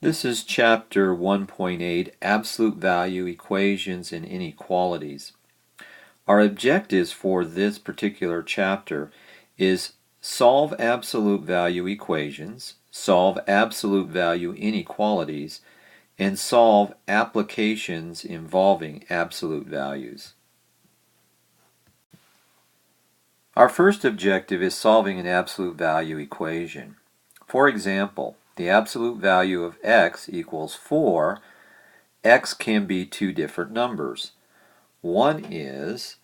This is chapter 1.8, Absolute Value Equations and Inequalities. Our objectives for this particular chapter is solve absolute value equations, solve absolute value inequalities, and solve applications involving absolute values. Our first objective is solving an absolute value equation. For example, the absolute value of x equals 4. X can be two different numbers. One is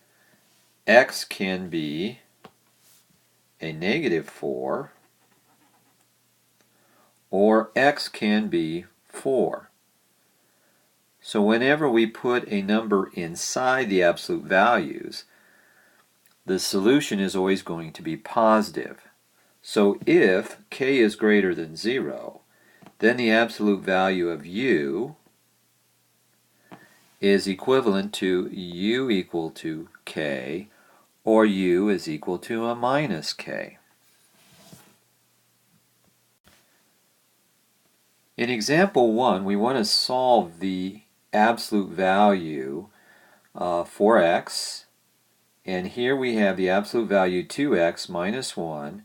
x can be a negative 4, or x can be 4. So whenever we put a number inside the absolute values, the solution is always going to be positive. So if k is greater than 0, then the absolute value of u is equivalent to u equal to k, or u is equal to a minus k. In example 1, we want to solve the absolute value for x, and here we have the absolute value 2x minus 1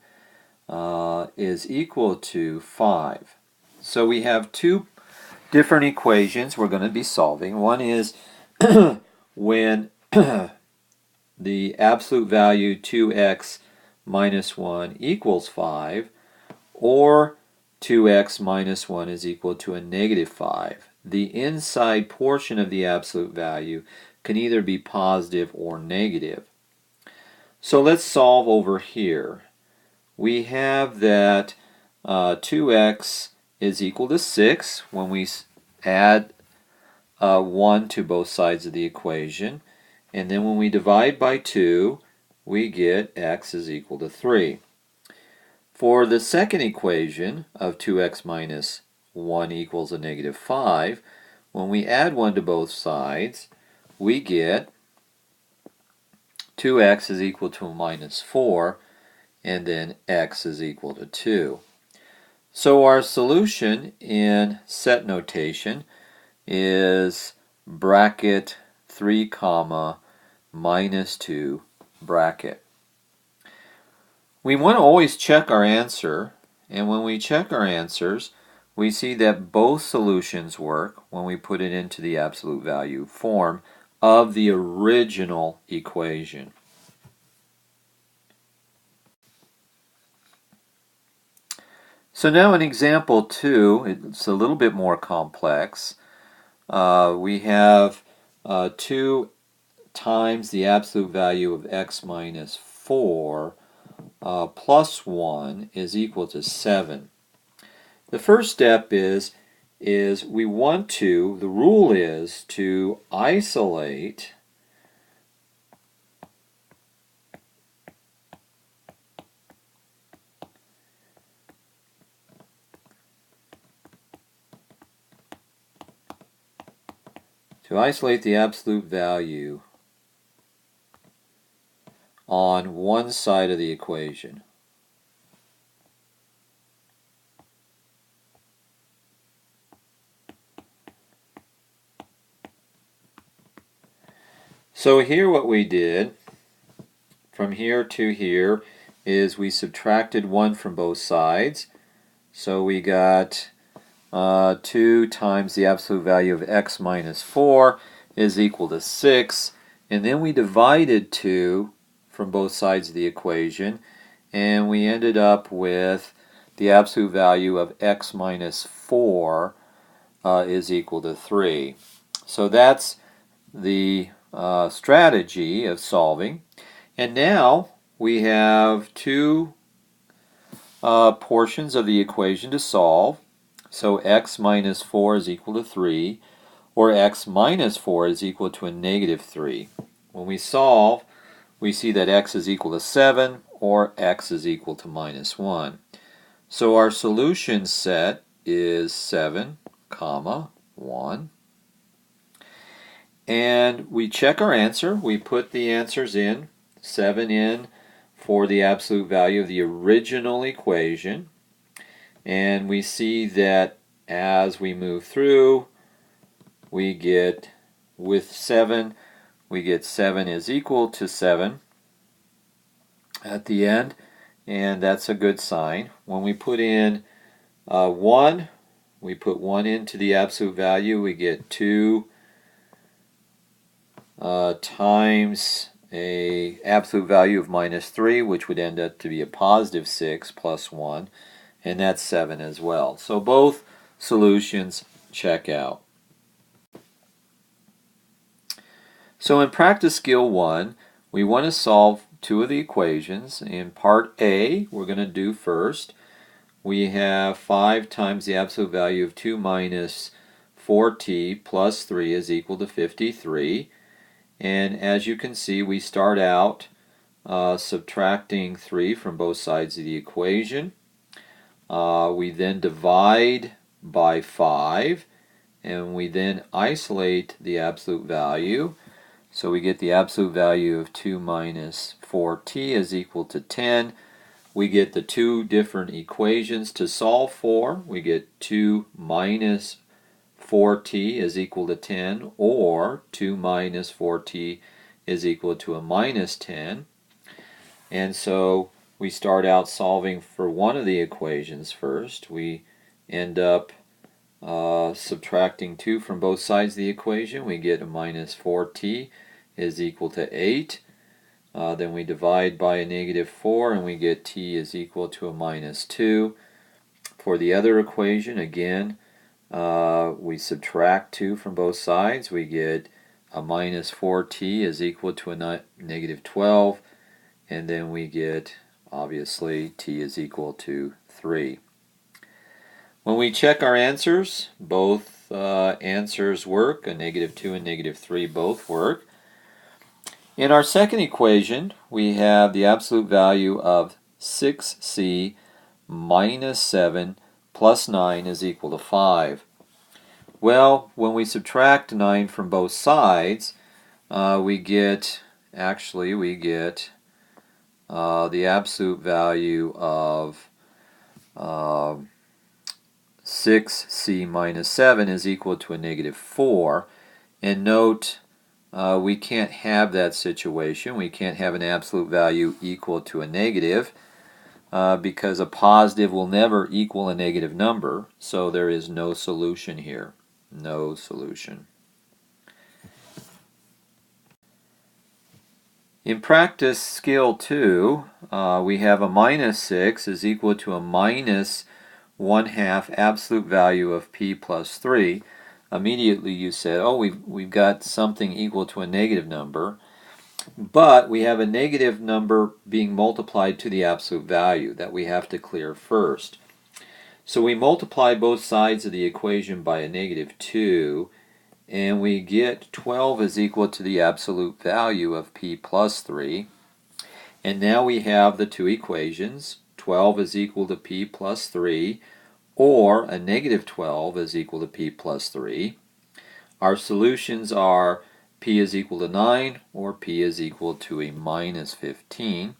is equal to 5. So we have two different equations we're going to be solving. One is when the absolute value 2x minus 1 equals 5, or 2x minus 1 is equal to a negative 5. The inside portion of the absolute value can either be positive or negative. So let's solve over here. We have that 2x is equal to 6 when we add 1 to both sides of the equation. And then when we divide by 2, we get x is equal to 3. For the second equation of 2x minus 1 equals a negative 5, when we add 1 to both sides, we get 2x is equal to a minus 4, and then x is equal to 2. So our solution in set notation is bracket 3 comma minus 2 bracket. We want to always check our answer, and when we check our answers, we see that both solutions work when we put it into the absolute value form of the original equation. So now in example 2, it's a little bit more complex. We have 2 times the absolute value of x minus 4 plus 1 is equal to 7. The first step is we want to, the rule is to isolate the absolute value on one side of the equation. So here what we did, from here to here, is we subtracted 1 from both sides. So we got 2 times the absolute value of x minus 4 is equal to 6. And then we divided 2 from both sides of the equation, and we ended up with the absolute value of x minus 4 is equal to 3. So that's the strategy of solving. And now we have two portions of the equation to solve. So x minus 4 is equal to 3, or x minus 4 is equal to a negative 3. When we solve, we see that x is equal to 7, or x is equal to minus 1. So our solution set is 7, comma, 1. And we check our answer. We put the answers in, 7 in for the absolute value of the original equation. And we see that as we move through, we get, with 7, we get 7 is equal to 7 at the end, and that's a good sign. When we put in 1, we put 1 into the absolute value, we get 2 times a absolute value of -3, which would end up to be a positive 6 plus 1, and that's 7 as well. So both solutions check out. So in practice skill 1, we want to solve two of the equations. In part A, we're going to do first. We have 5 times the absolute value of 2 minus 4t plus 3 is equal to 53. And as you can see, we start out subtracting 3 from both sides of the equation. We then divide by 5, and we then isolate the absolute value. So we get the absolute value of 2 minus 4t is equal to 10. We get the two different equations to solve for. We get 2 minus 4t is equal to 10, or 2 minus 4t is equal to a minus 10. And so we start out solving for one of the equations first. We end up subtracting 2 from both sides of the equation. We get a minus 4t is equal to 8. Then we divide by a negative 4, and we get t is equal to a minus 2. For the other equation, again, we subtract 2 from both sides. We get a minus 4t is equal to a negative 12. And then we get, obviously, t is equal to 3. When we check our answers, both answers work. A negative 2 and negative 3 both work. In our second equation, we have the absolute value of 6c minus 7 plus 9 is equal to 5. Well, when we subtract 9 from both sides, we get the absolute value of 6c minus 7 is equal to a negative 4. And note, we can't have that situation. We can't have an absolute value equal to a negative because a positive will never equal a negative number, so there is no solution here. No solution. In practice skill 2, we have a minus 6 is equal to a minus 1/2 absolute value of p plus 3. Immediately you said, oh, we've got something equal to a negative number, but we have a negative number being multiplied to the absolute value that we have to clear first. So we multiply both sides of the equation by a negative 2, and we get 12 is equal to the absolute value of p plus 3. And now we have the two equations. 12 is equal to p plus 3, or a negative 12 is equal to p plus 3. Our solutions are p is equal to 9, or p is equal to a minus 15.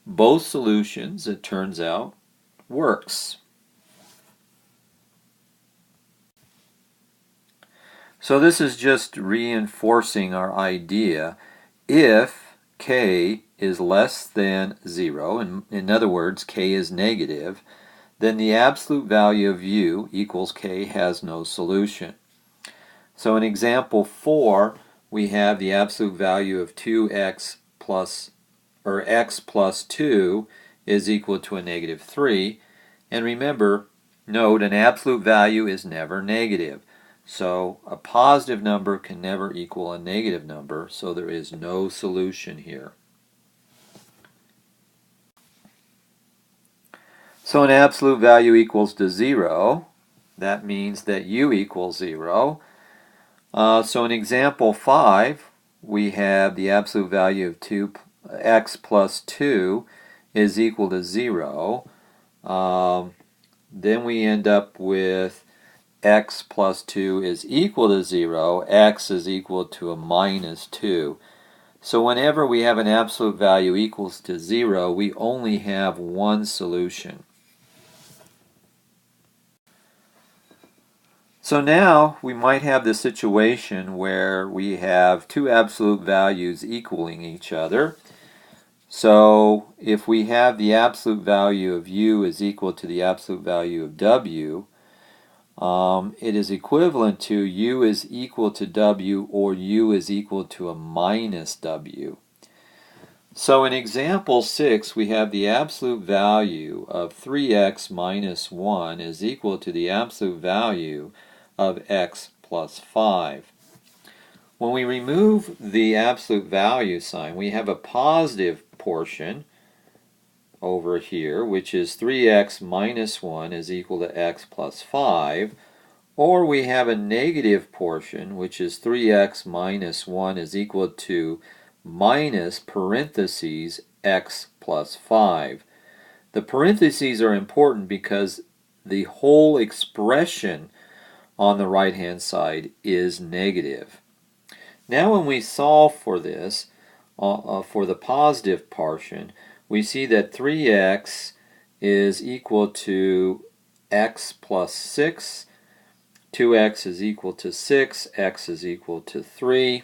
Both solutions, it turns out, works. So this is just reinforcing our idea. If k is less than 0, and in other words, k is negative, then the absolute value of u equals k has no solution. So in example 4, we have the absolute value of 2x plus, or x plus 2 is equal to a negative 3. And remember, note, an absolute value is never negative. So a positive number can never equal a negative number, so there is no solution here. So an absolute value equals to 0. That means that u equals 0. So in example 5, we have the absolute value of 2x plus 2 is equal to 0. Then we end up with x plus 2 is equal to 0. X is equal to a minus 2. So whenever we have an absolute value equals to 0, we only have one solution. So now we might have this situation where we have two absolute values equaling each other. So if we have the absolute value of u is equal to the absolute value of w, it is equivalent to u is equal to w or u is equal to a minus w. So in example 6, we have the absolute value of 3x minus 1 is equal to the absolute value of x plus 5. When we remove the absolute value sign, we have a positive portion over here, which is 3x minus 1 is equal to x plus 5, or we have a negative portion, which is 3x minus 1 is equal to minus parentheses x plus 5. The parentheses are important because the whole expression on the right-hand side is negative. Now when we solve for this, for the positive portion, we see that 3x is equal to x plus 6, 2x is equal to 6, x is equal to 3.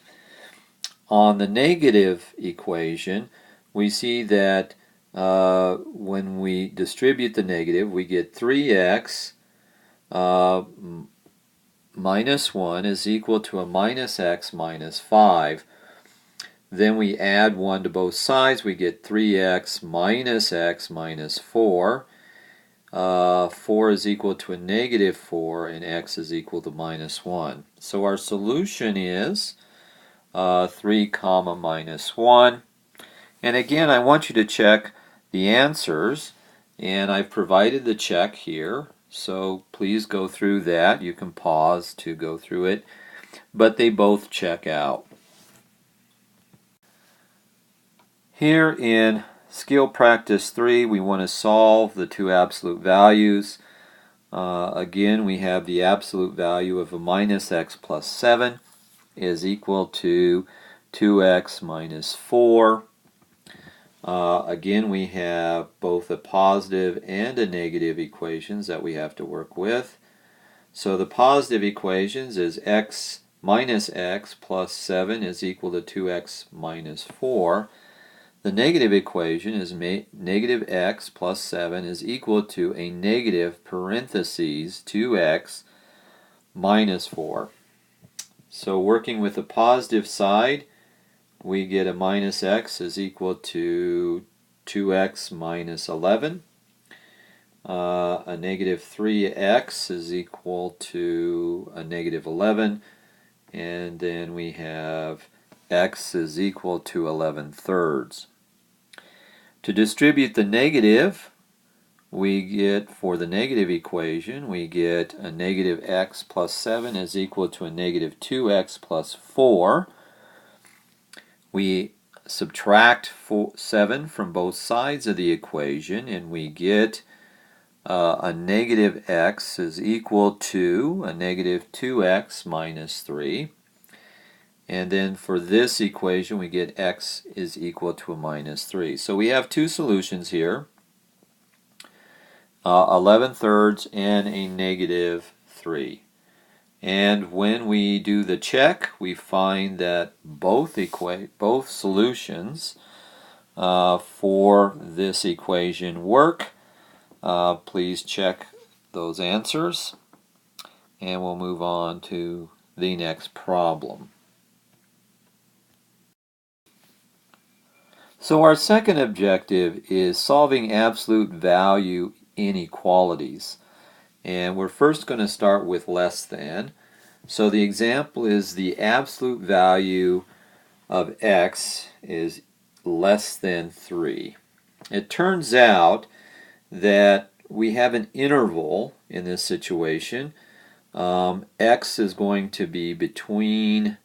On the negative equation, we see that when we distribute the negative, we get 3x minus 1 is equal to a minus x minus 5. Then we add 1 to both sides, we get 3x minus 4. 4 is equal to a negative 4, and x is equal to minus 1. So our solution is 3 comma minus 1. And again, I want you to check the answers, and I've provided the check here, so please go through that. You can pause to go through it, but they both check out. Here in Skill Practice 3, we want to solve the two absolute values. Again, we have the absolute value of a minus x plus 7 is equal to 2x minus 4. Again, we have both a positive and a negative equations that we have to work with. So the positive equations is x minus x plus 7 is equal to 2x minus 4. The negative equation is negative x plus 7 is equal to a negative parentheses 2x minus 4. So working with the positive side, we get a minus x is equal to 2x minus 11. A negative 3x is equal to a negative 11. And then we have x is equal to 11 thirds. To distribute the negative, we get, for the negative equation, we get a negative x plus 7 is equal to a negative 2x plus 4. We subtract 7 from both sides of the equation, and we get a negative x is equal to a negative 2x minus 3. And then for this equation, we get x is equal to a minus 3. So we have two solutions here, 11 thirds and a negative 3. And when we do the check, we find that both solutions for this equation work. Please check those answers, and we'll move on to the next problem. So our second objective is solving absolute value inequalities. And we're first going to start with less than. So the example is the absolute value of x is less than 3. It turns out that we have an interval in this situation. X is going to be between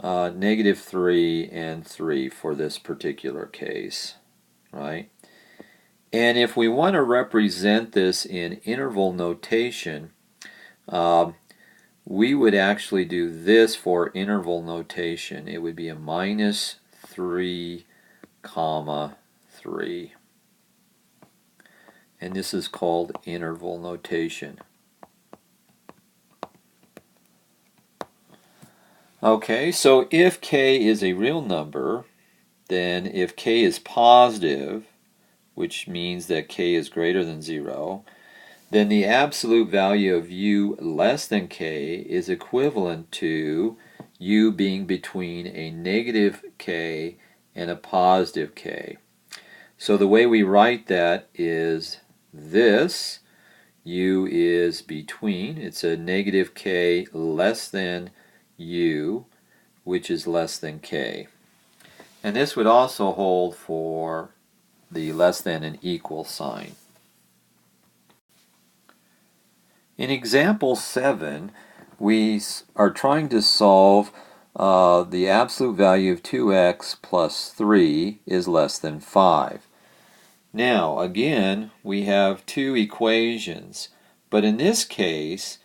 negative 3 and 3 for this particular case, right? And if we want to represent this in interval notation, we would actually do this for interval notation. It would be a minus 3 comma 3. And this is called interval notation. Okay, so if k is a real number, then if k is positive, which means that k is greater than 0, then the absolute value of u less than k is equivalent to u being between a negative k and a positive k. So the way we write that is this. U is between. It's a negative k less than u, which is less than k. And this would also hold for the less than and equal sign. In example 7, we are trying to solve the absolute value of 2x plus 3 is less than 5. Now, again, we have two equations, but in this case,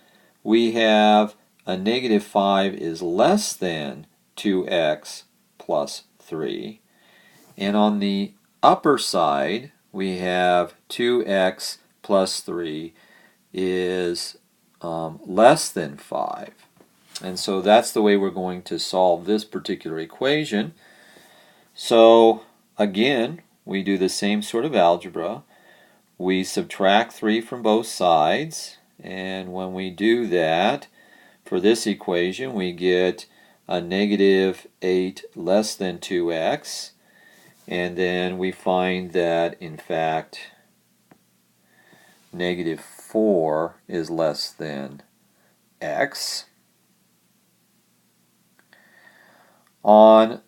we have a negative 5 is less than 2x plus 3. And on the upper side, we have 2x plus 3 is less than 5. And so that's the way we're going to solve this particular equation. So again, we do the same sort of algebra. We subtract 3 from both sides, and when we do that, for this equation, we get a negative 8 less than 2x, and then we find that, in fact, negative 4 is less than x. On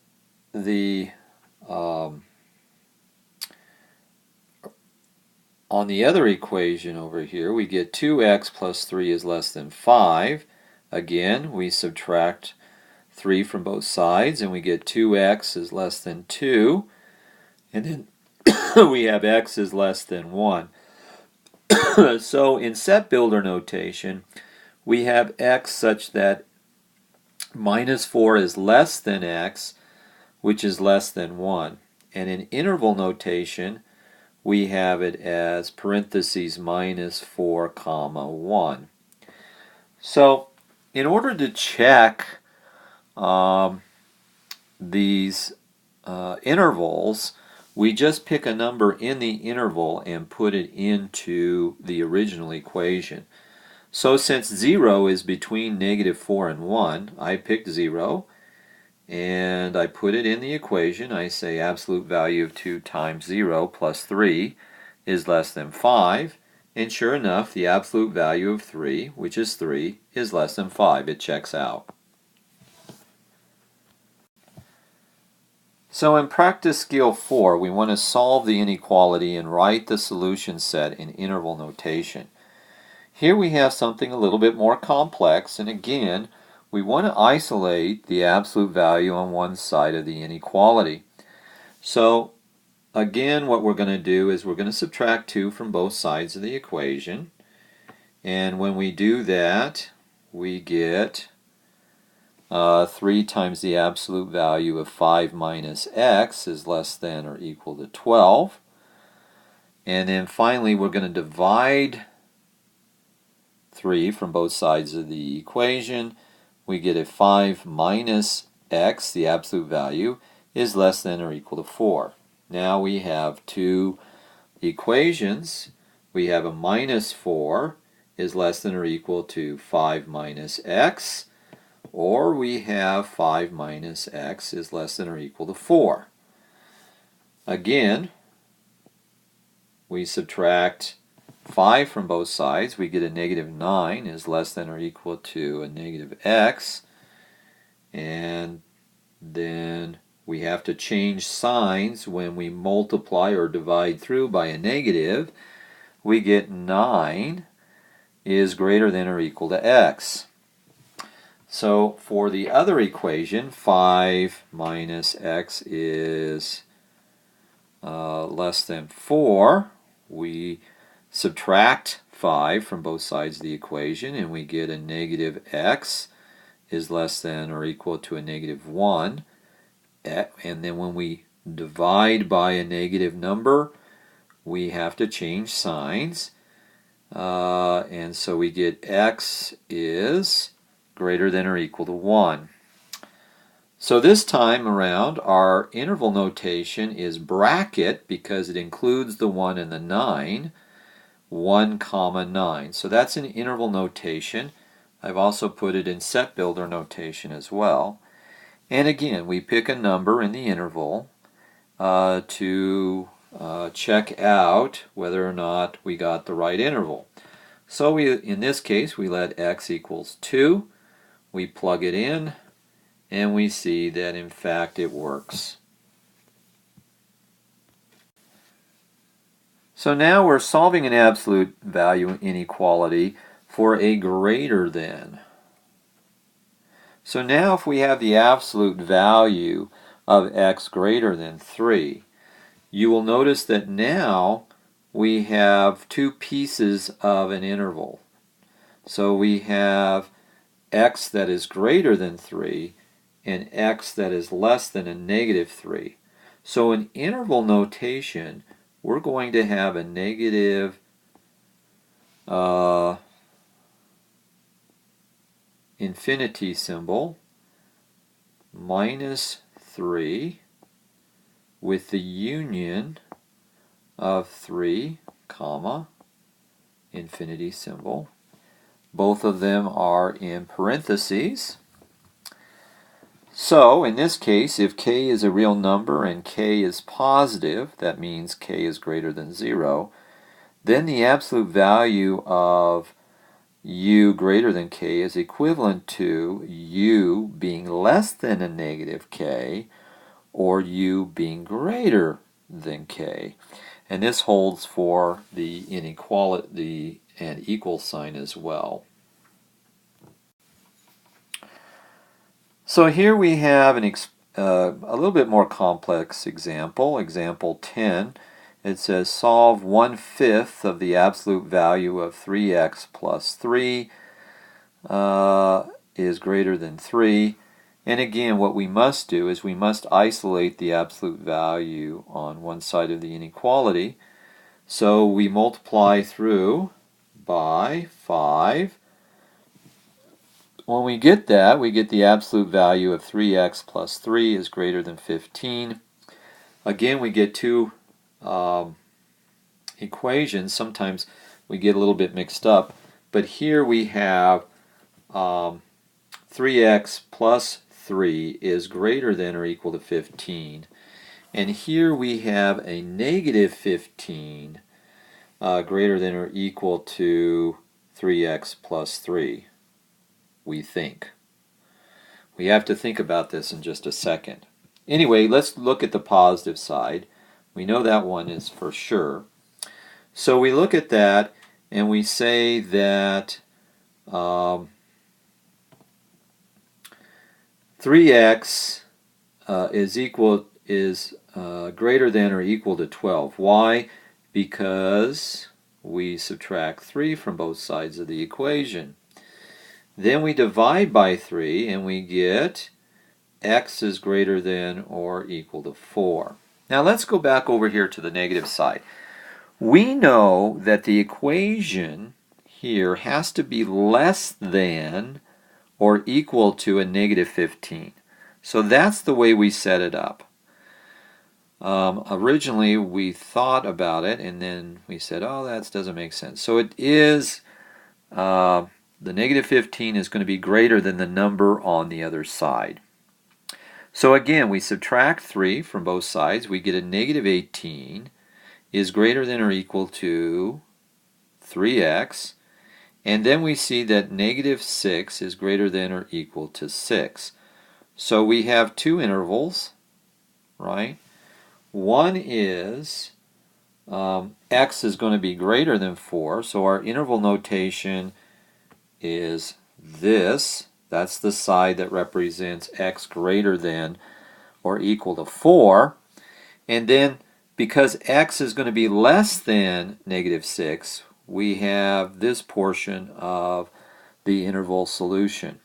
the other equation over here, we get 2x plus 3 is less than 5. Again, we subtract 3 from both sides, and we get 2x is less than 2. And then we have x is less than 1. So in set builder notation, we have x such that minus 4 is less than x, which is less than 1. And in interval notation, we have it as parentheses minus 4 comma 1. So in order to check these intervals, we just pick a number in the interval and put it into the original equation. So since 0 is between negative 4 and 1, I picked 0, and I put it in the equation. I say absolute value of 2 times 0 plus 3 is less than 5. And sure enough, the absolute value of 3, which is 3, is less than 5. It checks out. So in practice skill 4, we want to solve the inequality and write the solution set in interval notation. Here we have something a little bit more complex, and again, we want to isolate the absolute value on one side of the inequality. So again, what we're going to do is we're going to subtract 2 from both sides of the equation. And when we do that, we get 3 times the absolute value of 5 minus x is less than or equal to 12. And then finally, we're going to divide 3 from both sides of the equation. We get a 5 minus x, the absolute value, is less than or equal to 4. Now we have two equations. We have a minus 4 is less than or equal to 5 minus x, or we have 5 minus x is less than or equal to 4. Again, we subtract 5 from both sides. We get a negative 9 is less than or equal to a negative x. And then we have to change signs when we multiply or divide through by a negative. We get 9 is greater than or equal to x. So for the other equation, 5 minus x is less than 4. We subtract 5 from both sides of the equation, and we get a negative x is less than or equal to a negative 1. And then when we divide by a negative number, we have to change signs. And so we get x is greater than or equal to 1. So this time around, our interval notation is bracket because it includes the 1 and the 9, 1 comma 9. So that's an interval notation. I've also put it in set builder notation as well. And again, we pick a number in the interval to check out whether or not we got the right interval. So in this case, we let x equals 2. We plug it in, and we see that in fact it works. So now we're solving an absolute value inequality for a greater than. So now if we have the absolute value of x greater than 3, you will notice that now we have two pieces of an interval. So we have x that is greater than 3 and x that is less than a negative 3. So in interval notation, we're going to have a negative infinity symbol, minus 3, with the union of 3, comma, infinity symbol. Both of them are in parentheses. So in this case, if k is a real number and k is positive, that means k is greater than 0, then the absolute value of u greater than k is equivalent to u being less than a negative k or u being greater than k. And this holds for the inequality and equal sign as well. So here we have a little bit more complex example, example 10. It says solve 1/5 of the absolute value of 3x plus 3 is greater than 3. And again, what we must do is we must isolate the absolute value on one side of the inequality. So we multiply through by 5. When we get that, we get the absolute value of 3x plus 3 is greater than 15. Again, we get two equations. Sometimes we get a little bit mixed up, but here we have 3x plus 3 is greater than or equal to 15, and here we have a negative 15 greater than or equal to 3x plus 3, we think. We have to think about this in just a second. Anyway, let's look at the positive side. We know that one is for sure. So we look at that and we say that 3x is greater than or equal to 12. Why? Because we subtract 3 from both sides of the equation. Then we divide by 3 and we get x is greater than or equal to 4. Now let's go back over here to the negative side. We know that the equation here has to be less than or equal to a negative 15. So that's the way we set it up. Originally we thought about it and then we said, oh, that doesn't make sense. So it is, the negative 15 is going to be greater than the number on the other side. So again, we subtract 3 from both sides. We get a negative 18 is greater than or equal to 3x. And then we see that negative 6 is greater than or equal to 6. So we have two intervals, right? One is x is going to be greater than 4. So our interval notation is this. That's the side that represents x greater than or equal to 4. And then because x is going to be less than negative 6, we have this portion of the interval solution.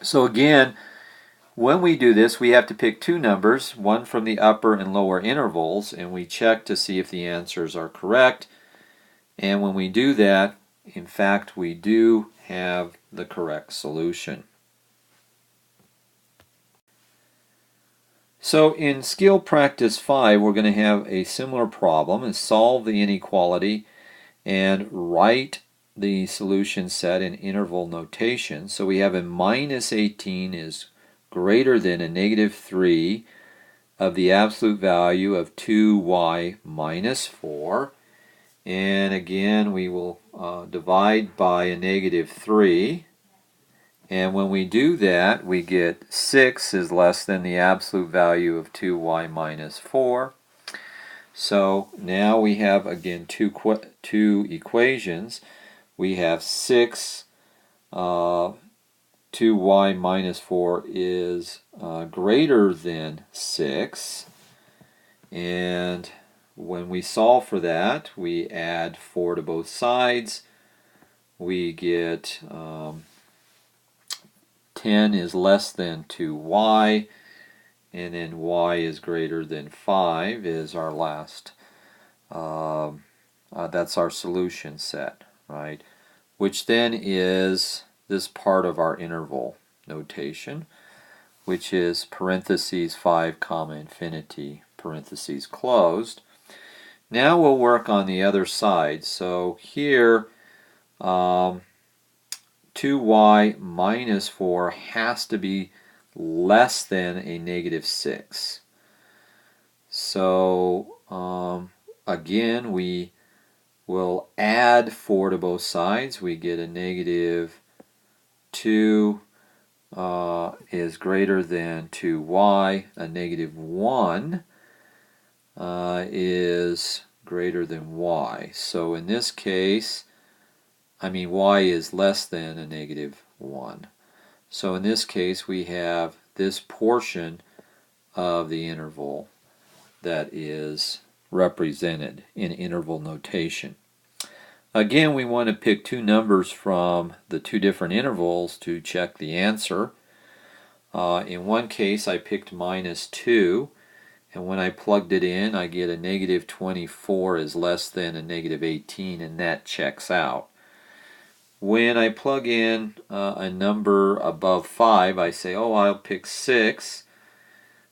So again, when we do this, we have to pick two numbers, one from the upper and lower intervals, and we check to see if the answers are correct. And when we do that, in fact, we do have the correct solution. So in skill practice 5, we're going to have a similar problem and solve the inequality and write the solution set in interval notation. So we have a minus 18 is greater than a negative 3 of the absolute value of 2y minus 4. And again, we will divide by a negative 3. And when we do that, we get 6 is less than the absolute value of 2y minus 4. So now we have, again, two equations. We have 6, 2y minus 4 is greater than 6. And when we solve for that, we add 4 to both sides. We get 10 is less than 2y, and then y is greater than 5 is our last. That's our solution set, right? Which then is this part of our interval notation, which is parentheses 5 comma infinity, parentheses closed. Now we'll work on the other side. So here, 2y minus 4 has to be less than a negative 6. So again, we will add 4 to both sides. We get a negative 2 is greater than 2y. A negative 1 is greater than y. So in this case, y is less than a negative 1. So in this case, we have this portion of the interval that is represented in interval notation. Again, we want to pick two numbers from the two different intervals to check the answer. In one case, I picked minus 2, and when I plugged it in, I get a negative 24 is less than a negative 18, and that checks out. When I plug in a number above 5, I say, oh, I'll pick 6.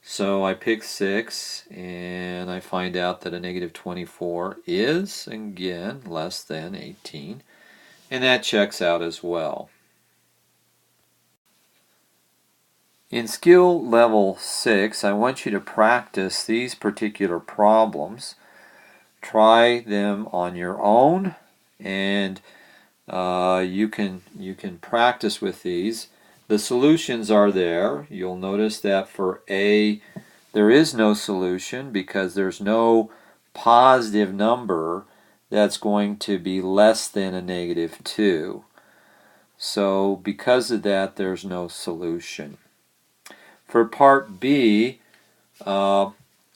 So I pick 6, and I find out that a negative 24 is, again, less than 18. And that checks out as well. In skill level 6, I want you to practice these particular problems. Try them on your own, and you can practice with these. The solutions are there. You'll notice that for A, there is no solution because there's no positive number that's going to be less than a negative 2. So because of that, there's no solution. For part B,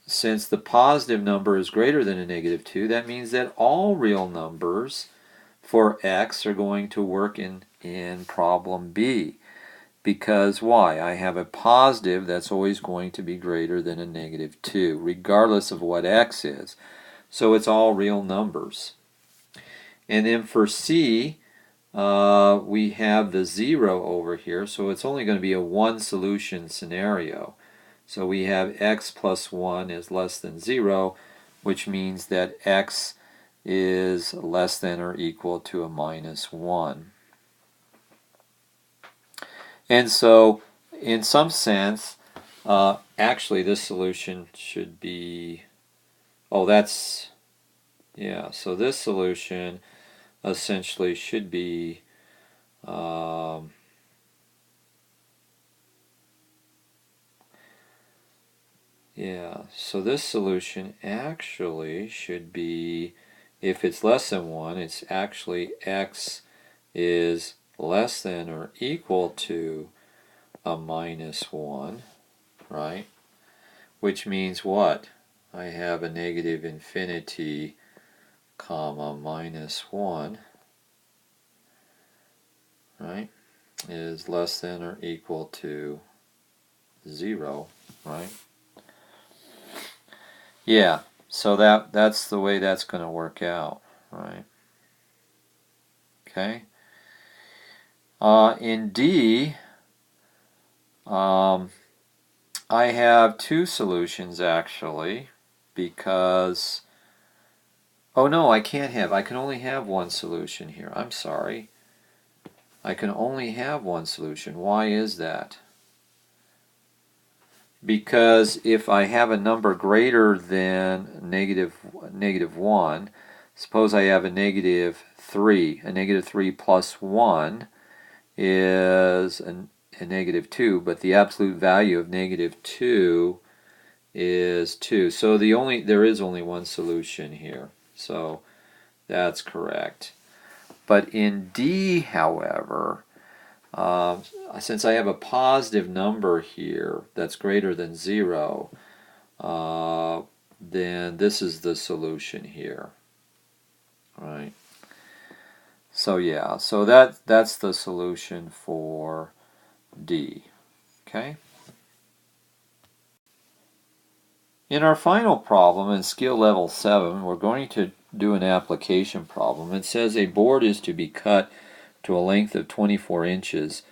since the positive number is greater than a negative 2, that means that all real numbers for x are going to work in problem B. Because why? I have a positive that's always going to be greater than a negative 2, regardless of what x is. So it's all real numbers. And then for C, we have the 0 over here, so it's only going to be a one solution scenario. So we have x plus 1 is less than 0, which means that x is less than or equal to a minus 1. And so, in some sense, actually this solution should be, so this solution essentially should be, so this solution actually should be, if it's less than 1, it's actually x is less than or equal to a minus 1, right? Which means what? I have a negative infinity, comma, minus 1, right? Is less than or equal to 0, right? Yeah, so that's the way that's going to work out, right? Okay. In D, I have two solutions actually, because, oh no, I can only have one solution here. I'm sorry. I can only have one solution. Why is that? Because if I have a number greater than negative 1, suppose I have a negative 3. A negative 3 plus 1 is a negative 2, but the absolute value of negative 2 is 2. So there is only one solution here. So that's correct. But in D, however, since I have a positive number here that's greater than 0, then this is the solution here. Right. So yeah, so that's the solution for D. Okay. In our final problem in skill level 7, we're going to do an application problem. It says a board is to be cut to a length of 24 inches.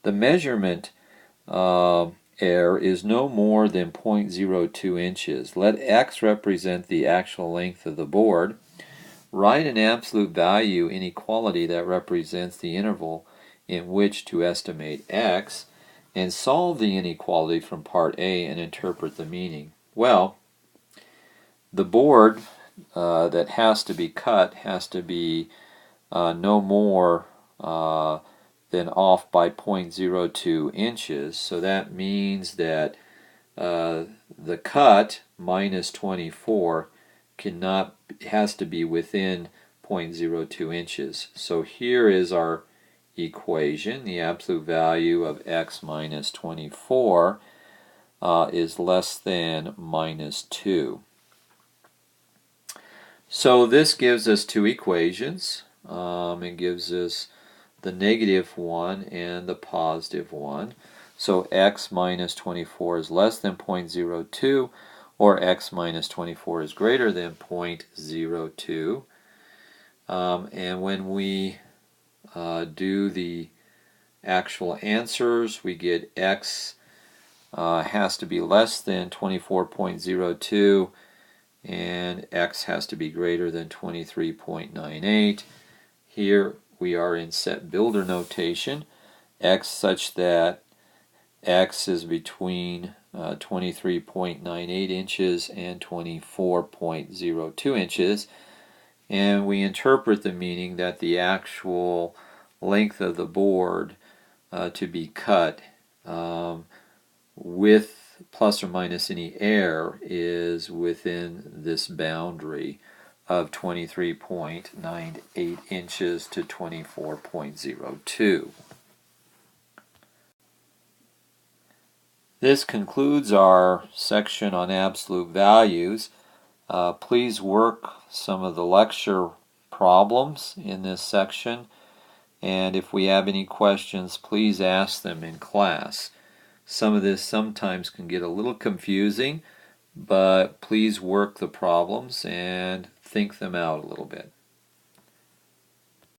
The measurement error is no more than 0.02 inches. Let x represent the actual length of the board. Write an absolute value inequality that represents the interval in which to estimate x, and solve the inequality from part A and interpret the meaning. Well, the board that has to be cut has to be no more than off by 0.02 inches. So that means that the cut minus 24 has to be within 0.02 inches. So here is our equation. The absolute value of x minus 24 is less than minus 2. So this gives us two equations. It gives us the negative 1 and the positive 1. So x minus 24 is less than 0.02, or x minus 24 is greater than 0.02. And when we do the actual answers, we get x has to be less than 24.02, and x has to be greater than 23.98. Here we are in set builder notation, x such that x is between 23.98 inches and 24.02 inches, and we interpret the meaning that the actual length of the board to be cut with plus or minus any error is within this boundary of 23.98 inches to 24.02. This concludes our section on absolute values. Please work some of the lecture problems in this section, and if we have any questions, please ask them in class. Some of this sometimes can get a little confusing, but please work the problems and think them out a little bit.